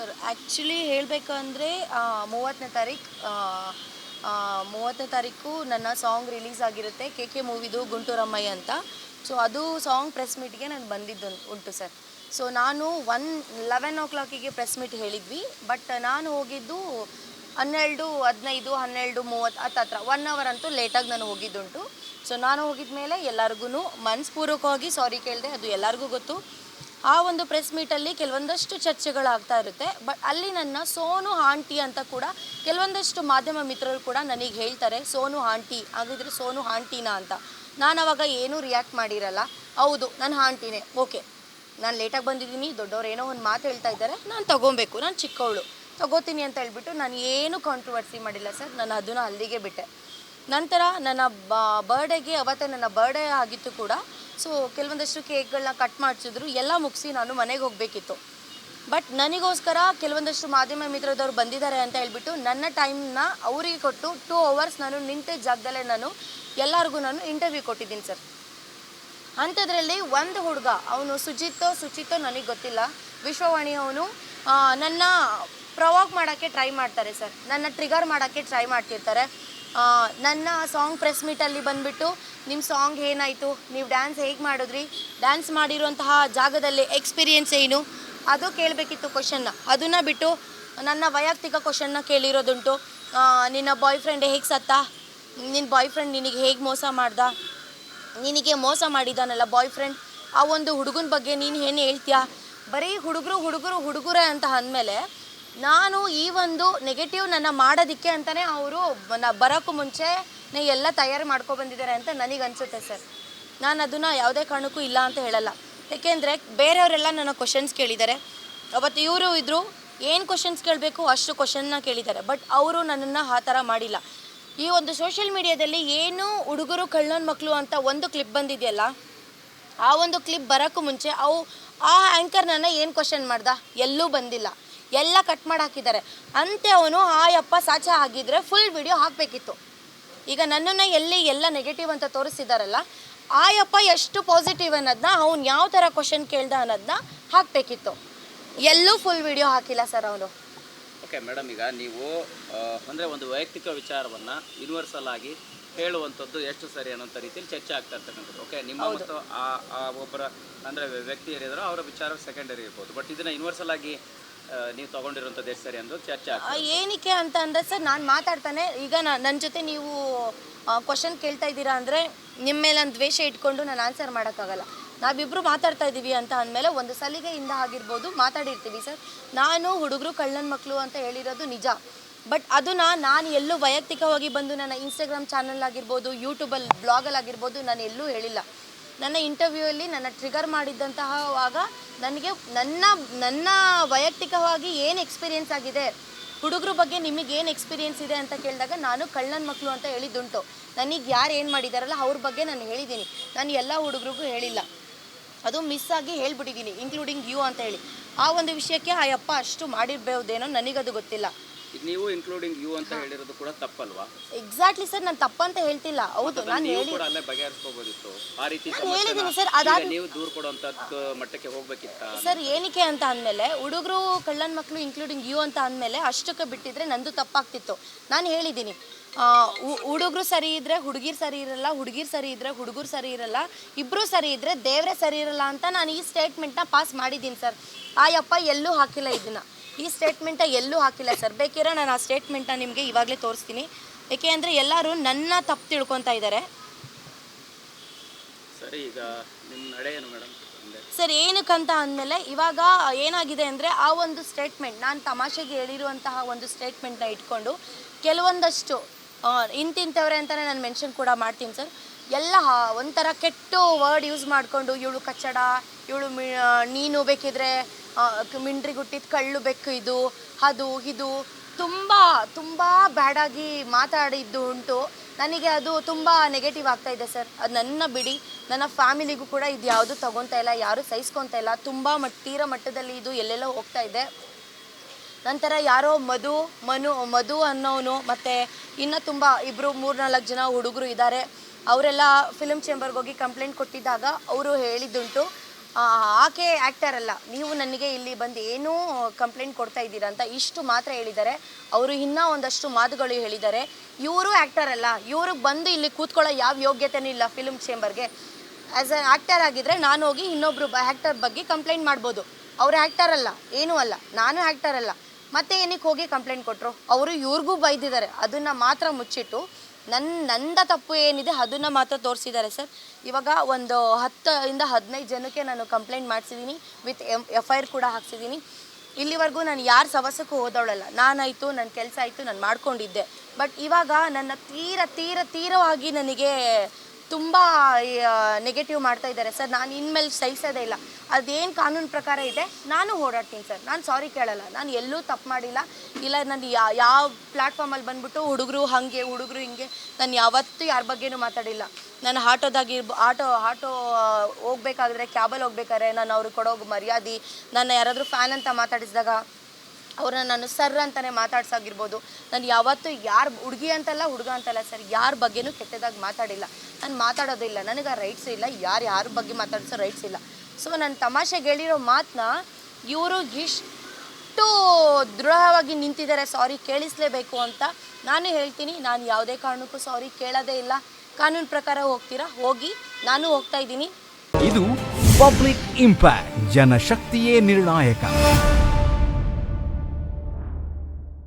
Sir actually ಹೇಳಬೇಕಂದ್ರೆ 30ನೇ ತಾರೀಕು 30ನೇ ತಾರೀಕು ನನ್ನ ಸಾಂಗ್ ರಿಲೀಸ್ ಆಗಿರುತ್ತೆ ಕೆ ಮೂವಿದು ಗುಂಟೂರಮ್ಮಯ್ಯ ಅಂತ. ಸೊ ಅದು ಸಾಂಗ್ ಪ್ರೆಸ್ ಮೀಟ್ಗೆ ನಾನು ಬಂದಿದ್ದು ಉಂಟು ಸರ್. ಸೊ ನಾನು 11 ಪ್ರೆಸ್ ಮೀಟ್ ಹೇಳಿದ್ವಿ, ಬಟ್ ನಾನು ಹೋಗಿದ್ದು 12:15 12:30 ಹತ್ತತ್ರ 1 ಅವರ್ ಅಂತೂ ಲೇಟಾಗಿ ನಾನು ಹೋಗಿದ್ದುಂಟು. ಸೊ ನಾನು ಹೋಗಿದ ಮೇಲೆ ಎಲ್ಲರಿಗೂ ಮನಸ್ಪೂರ್ವಕವಾಗಿ ಸಾರಿ ಕೇಳಿದೆ, ಅದು ಎಲ್ಲರಿಗೂ ಗೊತ್ತು. ಆ ಒಂದು ಪ್ರೆಸ್ ಮೀಟಲ್ಲಿ ಕೆಲವೊಂದಷ್ಟು ಚರ್ಚೆಗಳಾಗ್ತಾ ಇರುತ್ತೆ. ಬಟ್ ಅಲ್ಲಿ ನನ್ನ ಸೋನು ಆಂಟಿ ಅಂತ ಕೂಡ ಕೆಲವೊಂದಷ್ಟು ಮಾಧ್ಯಮ ಮಿತ್ರರು ಕೂಡ ನನಗೆ ಹೇಳ್ತಾರೆ, ಸೋನು ಆಂಟಿ ಹಾಗಿದ್ರೆ ಸೋನು ಆಂಟಿನಾ ಅಂತ. ನಾನು ಅವಾಗ ಏನೂ ರಿಯಾಕ್ಟ್ ಮಾಡಿರಲ್ಲ. ಹೌದು ನಾನು ಆಂಟಿನೇ, ಓಕೆ ನಾನು ಲೇಟಾಗಿ ಬಂದಿದ್ದೀನಿ, ದೊಡ್ಡವ್ರು ಏನೋ ಒಂದು ಮಾತು ಹೇಳ್ತಾ ಇದ್ದಾರೆ, ನಾನು ತೊಗೊಬೇಕು, ನಾನು ಚಿಕ್ಕವಳು ತೊಗೋತೀನಿ ಅಂತ ಹೇಳ್ಬಿಟ್ಟು ನಾನು ಏನೂ ಕಾಂಟ್ರವರ್ಸಿ ಮಾಡಿಲ್ಲ ಸರ್. ನಾನು ಅದನ್ನು ಅಲ್ಲಿಗೆ ಬಿಟ್ಟೆ. ನಂತರ ನನ್ನ ಬರ್ಡೇಗೆ ಅವತ್ತೇ ನನ್ನ ಬರ್ಡೇ ಆಗಿತ್ತು ಕೂಡ. ಸೊ ಕೆಲವೊಂದಷ್ಟು ಕೇಕ್ಗಳನ್ನ ಕಟ್ ಮಾಡಿಸಿದ್ರು, ಎಲ್ಲ ಮುಗಿಸಿ ನಾನು ಮನೆಗೆ ಹೋಗಬೇಕಿತ್ತು. ಬಟ್ ನನಗೋಸ್ಕರ ಕೆಲವೊಂದಷ್ಟು ಮಾಧ್ಯಮ ಮಿತ್ರದವ್ರು ಬಂದಿದ್ದಾರೆ ಅಂತ ಹೇಳ್ಬಿಟ್ಟು ನನ್ನ ಟೈಮ್ನ ಅವರಿಗೆ ಕೊಟ್ಟು 2 ಅವರ್ಸ್ ನಾನು ನಿಂತಿದ್ದ ಜಾಗದಲ್ಲೇ ನಾನು ಎಲ್ಲರಿಗೂ ನಾನು ಇಂಟರ್ವ್ಯೂ ಕೊಟ್ಟಿದ್ದೀನಿ ಸರ್. ಅಂಥದ್ರಲ್ಲಿ ಒಂದು ಹುಡುಗ, ಅವನು ಸುಚಿತ್ತೋ ನನಗೆ ಗೊತ್ತಿಲ್ಲ, ವಿಶ್ವವಾಣಿ ಅವನು ನನ್ನ ಪ್ರವೋಕ್ ಮಾಡೋಕ್ಕೆ ಟ್ರೈ ಮಾಡ್ತಾರೆ ಸರ್, ನನ್ನ ಟ್ರಿಗರ್ ಮಾಡೋಕ್ಕೆ ಟ್ರೈ ಮಾಡ್ತಿರ್ತಾರೆ. ನನ್ನ ಸಾಂಗ್ ಪ್ರೆಸ್ ಮೀಟಲ್ಲಿ ಬಂದುಬಿಟ್ಟು ನಿಮ್ಮ ಸಾಂಗ್ ಏನಾಯಿತು, ನೀವು ಡ್ಯಾನ್ಸ್ ಹೇಗೆ ಮಾಡಿದ್ರಿ, ಡ್ಯಾನ್ಸ್ ಮಾಡಿರುವಂತಹ ಜಾಗದಲ್ಲಿ ಎಕ್ಸ್ಪೀರಿಯೆನ್ಸ್ ಏನು ಅದು ಕೇಳಬೇಕಿತ್ತು ಕ್ವಶನ್ನ. ಅದನ್ನು ಬಿಟ್ಟು ನನ್ನ ವೈಯಕ್ತಿಕ ಕ್ವಶನ್ನ ಕೇಳಿರೋದುಂಟು. ನಿನ್ನ ಬಾಯ್ ಫ್ರೆಂಡ್ ಹೇಗೆ ಸತ್ತ, ನಿನ್ನ ಬಾಯ್ ಫ್ರೆಂಡ್ ನಿನಗೆ ಹೇಗೆ ಮೋಸ ಮಾಡ್ದ, ನಿನಗೆ ಮೋಸ ಮಾಡಿದ್ದಾನಲ್ಲ ಬಾಯ್ ಫ್ರೆಂಡ್, ಆ ಒಂದು ಹುಡುಗನ ಬಗ್ಗೆ ನೀನು ಏನು ಹೇಳ್ತೀಯಾ. ಬರೀ ಹುಡುಗರೇ ಅಂತ ಅಂದಮೇಲೆ ನಾನು ಈ ಒಂದು ನೆಗೆಟಿವ್ ನನ್ನ ಮಾಡೋದಕ್ಕೆ ಅಂತಲೇ ಅವರು ಬರೋಕ್ಕೂ ಮುಂಚೆ ಎಲ್ಲ ತಯಾರಿ ಮಾಡ್ಕೊಬಂದಿದ್ದಾರೆ ಅಂತ ನನಗೆ ಅನಿಸುತ್ತೆ ಸರ್. ನಾನು ಅದನ್ನು ಯಾವುದೇ ಕಾರಣಕ್ಕೂ ಇಲ್ಲ ಅಂತ ಹೇಳಲ್ಲ. ಏಕೆಂದರೆ ಬೇರೆಯವರೆಲ್ಲ ನನ್ನ ಕ್ವಶನ್ಸ್ ಕೇಳಿದ್ದಾರೆ. ಅವತ್ತು ಇವರು ಇದ್ದರು, ಏನು ಕ್ವಶನ್ಸ್ ಕೇಳಬೇಕು ಅಷ್ಟು ಕ್ವಶನ್ನ ಕೇಳಿದ್ದಾರೆ. ಬಟ್ ಅವರು ನನ್ನನ್ನು ಆ ಥರ ಮಾಡಿಲ್ಲ. ಈ ಒಂದು ಸೋಷಿಯಲ್ ಮೀಡಿಯಾದಲ್ಲಿ ಏನು ಹುಡುಗರು ಕಳ್ಳನ ಮಕ್ಕಳು ಅಂತ ಒಂದು ಕ್ಲಿಪ್ ಬಂದಿದೆಯಲ್ಲ, ಆ ಒಂದು ಕ್ಲಿಪ್ ಬರೋಕ್ಕೂ ಮುಂಚೆ ಆ ಆ್ಯಂಕರ್ ನನ್ನ ಏನು ಕ್ವಶನ್ ಮಾಡ್ದ, ಎಲ್ಲೂ ಬಂದಿಲ್ಲ, ಎಲ್ಲ ಕಟ್ ಮಾಡಿ ಹಾಕಿದ್ದಾರೆ. ಅಂತೆ ಅವನು ಯಪ್ಪ ಸಾಚ ಆಗಿದ್ದರೆ ಫುಲ್ ವಿಡಿಯೋ ಹಾಕಬೇಕಿತ್ತು. ಈಗ ನನ್ನನ್ನು ಎಲ್ಲ ನೆಗೆಟಿವ್ ಅಂತ ತೋರಿಸ್ತಿದ್ದಾರಲ್ಲ, ಯಪ್ಪ ಎಷ್ಟು ಪಾಸಿಟಿವ್ ಅನ್ನೋದನ್ನ, ಅವ್ನು ಯಾವ ಥರ ಕ್ವಶನ್ ಕೇಳ್ದ ಅನ್ನೋದನ್ನ ಹಾಕಬೇಕಿತ್ತು. ಎಲ್ಲೂ ಫುಲ್ ವಿಡಿಯೋ ಹಾಕಿಲ್ಲ ಸರ್ ಅವನು. ಓಕೆ ಮೇಡಮ್, ಈಗ ನೀವು ಅಂದರೆ ಒಂದು ವೈಯಕ್ತಿಕ ವಿಚಾರವನ್ನು ಯೂನಿವರ್ಸಲ್ ಆಗಿ ಹೇಳುವಂಥದ್ದು ಎಷ್ಟು ಸರಿ ಅನ್ನೋಂಥ ರೀತಿಯಲ್ಲಿ ಚರ್ಚೆ ಆಗ್ತಾ ಇರ್ತಕ್ಕಂಥದ್ದು. ಓಕೆ, ನಿಮ್ಮ ಮತ್ತು ಒಬ್ಬರ ಅಂದರೆ ವ್ಯಕ್ತಿ ಏನಿದ್ರು ಅವರ ವಿಚಾರ ಸೆಕೆಂಡರಿ ಇರ್ಬೋದು, ಬಟ್ ಇದನ್ನು ಯೂನಿವರ್ಸಲ್ ಆಗಿ ನೀವು ತೊಗೊಂಡಿರುವಂಥದ್ದು ಎಷ್ಟು ಸರಿ ಅನ್ನೋದು ಚರ್ಚೆ ಆಗ್ತದೆ. ಏನಕ್ಕೆ ಅಂತ ಅಂದರೆ ಸರ್, ನಾನು ಮಾತಾಡ್ತಾನೆ ಈಗ ನನ್ನ ಜೊತೆ ನೀವು ಕ್ವಶನ್ ಕೇಳ್ತಾ ಇದ್ದೀರಾ ಅಂದರೆ ನಿಮ್ಮ ಮೇಲೆ ಒಂದು ದ್ವೇಷ ಇಟ್ಕೊಂಡು ನಾನು ಆನ್ಸರ್ ಮಾಡೋಕ್ಕಾಗಲ್ಲ. ನಾವಿಬ್ಬರು ಮಾತಾಡ್ತಾ ಇದ್ದೀವಿ ಅಂತ ಅಂದಮೇಲೆ ಒಂದು ಸಲಿಗೆಯಿಂದ ಆಗಿರ್ಬೋದು ಮಾತಾಡಿರ್ತೀವಿ ಸರ್. ನಾನು ಹುಡುಗರು ಕಳ್ಳನ ಮಕ್ಕಳು ಅಂತ ಹೇಳಿರೋದು ನಿಜ. ಬಟ್ ಅದನ್ನು ನಾನು ಎಲ್ಲೂ ವೈಯಕ್ತಿಕವಾಗಿ ಬಂದು ನನ್ನ ಇನ್ಸ್ಟಾಗ್ರಾಮ್ ಚಾನಲ್ ಆಗಿರ್ಬೋದು, ಯೂಟ್ಯೂಬಲ್ಲಿ ಬ್ಲಾಗಲ್ಲಿ ಆಗಿರ್ಬೋದು ನಾನು ಎಲ್ಲೂ ಹೇಳಿಲ್ಲ. ನನ್ನ ಇಂಟರ್ವ್ಯೂಯಲ್ಲಿ ನನ್ನ ಟ್ರಿಗರ್ ಮಾಡಿದ್ದಂತಹವಾಗ ನನಗೆ ನನ್ನ ವೈಯಕ್ತಿಕವಾಗಿ ಏನು ಎಕ್ಸ್ಪೀರಿಯೆನ್ಸ್ ಆಗಿದೆ, ಹುಡುಗರ ಬಗ್ಗೆ ನಿಮಗೆ ಏನು ಎಕ್ಸ್ಪೀರಿಯೆನ್ಸ್ ಇದೆ ಅಂತ ಕೇಳಿದಾಗ ನಾನು ಕಳ್ಳನ ಮಕ್ಕಳು ಅಂತ ಹೇಳಿದ್ದುಂಟು. ನನಗೆ ಯಾರು ಏನು ಮಾಡಿದಾರಲ್ಲ ಅವ್ರ ಬಗ್ಗೆ ನಾನು ಹೇಳಿದ್ದೀನಿ. ನಾನು ಎಲ್ಲ ಹುಡುಗರಿಗೂ ಹೇಳಿಲ್ಲ, ಅದು ಮಿಸ್ ಆಗಿ ಹೇಳ್ಬಿಟ್ಟಿದ್ದೀನಿ, ಇನ್ಕ್ಲೂಡಿಂಗ್ ಯು ಅಂತ ಹೇಳಿ. ಆ ಒಂದು ವಿಷಯಕ್ಕೆ ಯಪ್ಪ ಅಷ್ಟು ಮಾಡಿರ್ಬೋದೇನೋ, ನನಗದು ಗೊತ್ತಿಲ್ಲ. ನೀವು ಇನ್ಕ್ಲೂಡಿಂಗ್ ಯು ಅಂತ ಹೇಳಿರೋದು ಕೂಡ ತಪ್ಪಲ್ವಾ? ಎಕ್ಸಾಕ್ಟ್ಲಿ ಸರ್, ನಾನು ತಪ್ಪಂತ ಹೇಳ್ತಿಲ್ಲ. ಹೌದು, ನಾನು ಬಗೆಹರಿಸ್ಕೋಬೋದಿತ್ತು. ಆ ರೀತಿ ಹೇಳಿದ್ದೀನಿ ಸರ್. ಅದಾದ ನೀವು ದೂರ ಕೊಡುವಂತದ್ದು ಮಟ್ಟಕ್ಕೆ ಹೋಗ್ಬೇಕಿತ್ತ ಸರ್. ಏನಕ್ಕೆ ಅಂತ ಅಂದಮೇಲೆ ಹುಡುಗರು ಕಳ್ಳನ ಮಕ್ಕಳು ಇನ್ಕ್ಲೂಡಿಂಗ್ ಯು ಅಂತ ಅಂದಮೇಲೆ ಅಷ್ಟಕ್ಕೆ ಬಿಟ್ಟಿದ್ರೆ ನಂದು ತಪ್ಪಾಗ್ತಿತ್ತು. ನಾನು ಹೇಳಿದ್ದೀನಿ, ಹುಡುಗರು ಸರಿ ಇದ್ದರೆ ಹುಡುಗಿರು ಸರಿ ಇರಲ್ಲ, ಹುಡುಗಿರು ಸರಿ ಇದ್ದರೆ ಹುಡುಗರು ಸರಿ ಇರಲ್ಲ, ಇಬ್ಬರು ಸರಿ ಇದ್ದರೆ ದೇವರೇ ಸರಿ ಇರಲ್ಲ ಅಂತ ನಾನು ಈ ಸ್ಟೇಟ್ಮೆಂಟ್ನ ಪಾಸ್ ಮಾಡಿದ್ದೀನಿ ಸರ್. ಯಪ್ಪ ಎಲ್ಲೂ ಹಾಕಿಲ್ಲ, ಇದನ್ನು ಈ ಸ್ಟೇಟ್ಮೆಂಟ ಎಲ್ಲೂ ಹಾಕಿಲ್ಲ ಸರ್. ಬೇಕಿರೋ ನಾನು ಆ ಸ್ಟೇಟ್ಮೆಂಟ್ನ ನಿಮಗೆ ಇವಾಗಲೇ ತೋರಿಸ್ತೀನಿ. ಏಕೆ ಅಂದರೆ ಎಲ್ಲರೂ ನನ್ನ ತಪ್ಪು ತಿಳ್ಕೊತಾ ಇದ್ದಾರೆ ಸರಿ. ಈಗ ನಿಮ್ಮ ನಡೆ ಏನು ಮೇಡಮ್ ಸರ್? ಏನಕ್ಕಂತ ಅಂದಮೇಲೆ ಇವಾಗ ಏನಾಗಿದೆ ಅಂದರೆ ಆ ಒಂದು ಸ್ಟೇಟ್ಮೆಂಟ್ ನಾನು ತಮಾಷೆಗೆ ಹೇಳಿರುವಂತಹ ಒಂದು ಸ್ಟೇಟ್ಮೆಂಟ್ನ ಇಟ್ಕೊಂಡು ಕೆಲವೊಂದಷ್ಟು ಇಂತಿಂಥವ್ರೆ ಅಂತಲೇ ನಾನು ಮೆನ್ಷನ್ ಕೂಡ ಮಾಡ್ತೀನಿ ಸರ್. ಎಲ್ಲ ಒಂಥರ ಕೆಟ್ಟ ವರ್ಡ್ ಯೂಸ್ ಮಾಡಿಕೊಂಡು ಇವಳು ಕಚ್ಚಡ, ಇವಳು ನೀನು ಬೇಕಿದ್ರೆ ಮಿಂಡ್ರಿ ಗುಟ್ಟಿದ ಕಳ್ಳು ಬೆಕ್ಕು, ಅದು ಇದು ತುಂಬ ಬ್ಯಾಡಾಗಿ ಮಾತಾಡಿದ್ದು ಉಂಟು. ನನಗೆ ಅದು ತುಂಬ ನೆಗೆಟಿವ್ ಆಗ್ತಾಯಿದೆ ಸರ್. ಅದು ನನ್ನ ಬಿಡಿ, ನನ್ನ ಫ್ಯಾಮಿಲಿಗೂ ಕೂಡ ಇದು ಯಾವುದು ತೊಗೊತಾ ಇಲ್ಲ, ಯಾರೂ ಸಹಿಸ್ಕೊತಾ ಇಲ್ಲ. ತುಂಬ ತೀರ ಮಟ್ಟದಲ್ಲಿ ಇದು ಎಲ್ಲೆಲ್ಲೋ ಹೋಗ್ತಾ ಇದೆ. ನಂತರ ಯಾರೋ ಮಧು ಅನ್ನೋನು ಮತ್ತು ಇನ್ನೂ ತುಂಬ 3-4 ಜನ ಹುಡುಗರು ಇದ್ದಾರೆ. ಅವರೆಲ್ಲ ಫಿಲ್ಮ್ ಚೇಂಬರ್ಗೆ ಹೋಗಿ ಕಂಪ್ಲೇಂಟ್ ಕೊಟ್ಟಿದ್ದಾಗ ಅವರು ಹೇಳಿದ್ದುಂಟು, ಆಕೆ ಆ್ಯಕ್ಟರ್ ಅಲ್ಲ, ನೀವು ನನಗೆ ಇಲ್ಲಿ ಬಂದು ಏನೂ ಕಂಪ್ಲೇಂಟ್ ಕೊಡ್ತಾ ಇದ್ದೀರಾ ಅಂತ ಇಷ್ಟು ಮಾತ್ರ ಹೇಳಿದ್ದಾರೆ. ಅವರು ಇನ್ನೂ ಒಂದಷ್ಟು ಮಾತುಗಳು ಹೇಳಿದ್ದಾರೆ. ಇವರು ಆ್ಯಕ್ಟರ್ ಅಲ್ಲ, ಇವ್ರಿಗೆ ಬಂದು ಇಲ್ಲಿ ಕೂತ್ಕೊಳ್ಳೋ ಯಾವ ಯೋಗ್ಯತೆಯೂ ಇಲ್ಲ ಫಿಲ್ಮ್ ಚೇಂಬರ್ಗೆ. ಆ್ಯಸ್ ಅ ಆ್ಯಕ್ಟರ್ ಆಗಿದ್ದರೆ ನಾನು ಹೋಗಿ ಇನ್ನೊಬ್ಬರು ಆ್ಯಕ್ಟರ್ ಬಗ್ಗೆ ಕಂಪ್ಲೇಂಟ್ ಮಾಡ್ಬೋದು. ಅವರು ಆ್ಯಕ್ಟರ್ ಅಲ್ಲ, ಏನೂ ಅಲ್ಲ, ನಾನು ಆ್ಯಕ್ಟರ್ ಅಲ್ಲ, ಮತ್ತೆ ಏನಕ್ಕೆ ಹೋಗಿ ಕಂಪ್ಲೇಂಟ್ ಕೊಟ್ಟರು? ಅವರು ಇವ್ರಿಗೂ ಬೈದಿದ್ದಾರೆ. ಅದನ್ನು ಮಾತ್ರ ಮುಚ್ಚಿಟ್ಟು ನಂದ ತಪ್ಪು ಏನಿದೆ ಅದನ್ನು ಮಾತ್ರ ತೋರಿಸಿದ್ದಾರೆ ಸರ್. ಇವಾಗ ಒಂದು 10-15 ಜನಕ್ಕೆ ನಾನು ಕಂಪ್ಲೇಂಟ್ ಮಾಡಿಸಿದ್ದೀನಿ, ವಿತ್ FIR ಕೂಡ ಹಾಕ್ಸಿದ್ದೀನಿ. ಇಲ್ಲಿವರೆಗೂ ನಾನು ಯಾರ ಸವಸಕ್ಕೂ ಹೋದವಳಲ್ಲ. ನಾನಾಯಿತು, ನನ್ನ ಕೆಲಸ ಆಯಿತು, ನಾನು ಮಾಡ್ಕೊಂಡಿದ್ದೆ. ಬಟ್ ಇವಾಗ ನನ್ನ ತೀರವಾಗಿ ನನಗೆ ತುಂಬ ನೆಗೆಟಿವ್ ಮಾಡ್ತಾ ಇದ್ದಾರೆ ಸರ್. ನಾನು ಇನ್ಮೇಲೆ ಸಹಿಸೋದೇ ಇಲ್ಲ. ಅದೇನು ಕಾನೂನು ಪ್ರಕಾರ ಇದೆ ನಾನು ಓಡಾಡ್ತೀನಿ ಸರ್. ನಾನು ಸಾರಿ ಕೇಳಲ್ಲ, ನಾನು ಎಲ್ಲೂ ತಪ್ಪು ಮಾಡಿಲ್ಲ. ಇಲ್ಲ ನಾನು ಯಾವ ಪ್ಲ್ಯಾಟ್ಫಾರ್ಮಲ್ಲಿ ಬಂದುಬಿಟ್ಟು ಹುಡುಗರು ಹಾಗೆ ಹುಡುಗರು ಹಿಂಗೆ ನಾನು ಯಾವತ್ತೂ ಯಾರ ಬಗ್ಗೆನೂ ಮಾತಾಡಿಲ್ಲ. ನಾನು ಆಟೋ ಹೋಗ್ಬೇಕಾದ್ರೆ, ಕ್ಯಾಬಲ್ಲಿ ಹೋಗ್ಬೇಕಾದ್ರೆ ನಾನು ಅವ್ರಿಗೆ ಕೊಡೋ ಮರ್ಯಾದೆ, ನನ್ನ ಯಾರಾದರೂ ಫ್ಯಾನ್ ಅಂತ ಮಾತಾಡಿಸಿದಾಗ ಅವ್ರನ್ನ ನಾನು ಸರ್ ಅಂತಲೇ ಮಾತಾಡ್ಸಾಗಿರ್ಬೋದು. ನಾನು ಯಾವತ್ತೂ ಯಾರು ಹುಡುಗಿ ಅಂತಲ್ಲ ಹುಡುಗ ಅಂತಲ್ಲ ಸರ್, ಯಾರ ಬಗ್ಗೆನೂ ಕೆಟ್ಟದಾಗಿ ಮಾತಾಡಿಲ್ಲ. ನಾನು ಮಾತಾಡೋದಿಲ್ಲ, ನನಗೆ ಆ ರೈಟ್ಸು ಇಲ್ಲ. ಯಾರ ಬಗ್ಗೆ ಮಾತಾಡಿಸೋ ರೈಟ್ಸ್ ಇಲ್ಲ. ಸೊ ನಾನು ತಮಾಷೆಗೆ ಹೇಳಿರೋ ಮಾತನ್ನ ಇವರು ಇಷ್ಟು ದೃಢವಾಗಿ ನಿಂತಿದ್ದಾರೆ ಸಾರಿ ಕೇಳಿಸಲೇಬೇಕು ಅಂತ. ನಾನು ಹೇಳ್ತೀನಿ, ನಾನು ಯಾವುದೇ ಕಾರಣಕ್ಕೂ ಸಾರಿ ಕೇಳೋದೇ ಇಲ್ಲ. ಕಾನೂನು ಪ್ರಕಾರ ಹೋಗ್ತೀರಾ ಹೋಗಿ, ನಾನು ಹೋಗ್ತಾ ಇದ್ದೀನಿ. ಇದು ಪಬ್ಲಿಕ್ ಇಂಪ್ಯಾಕ್ಟ್, ಜನಶಕ್ತಿಯೇ ನಿರ್ಣಾಯಕ.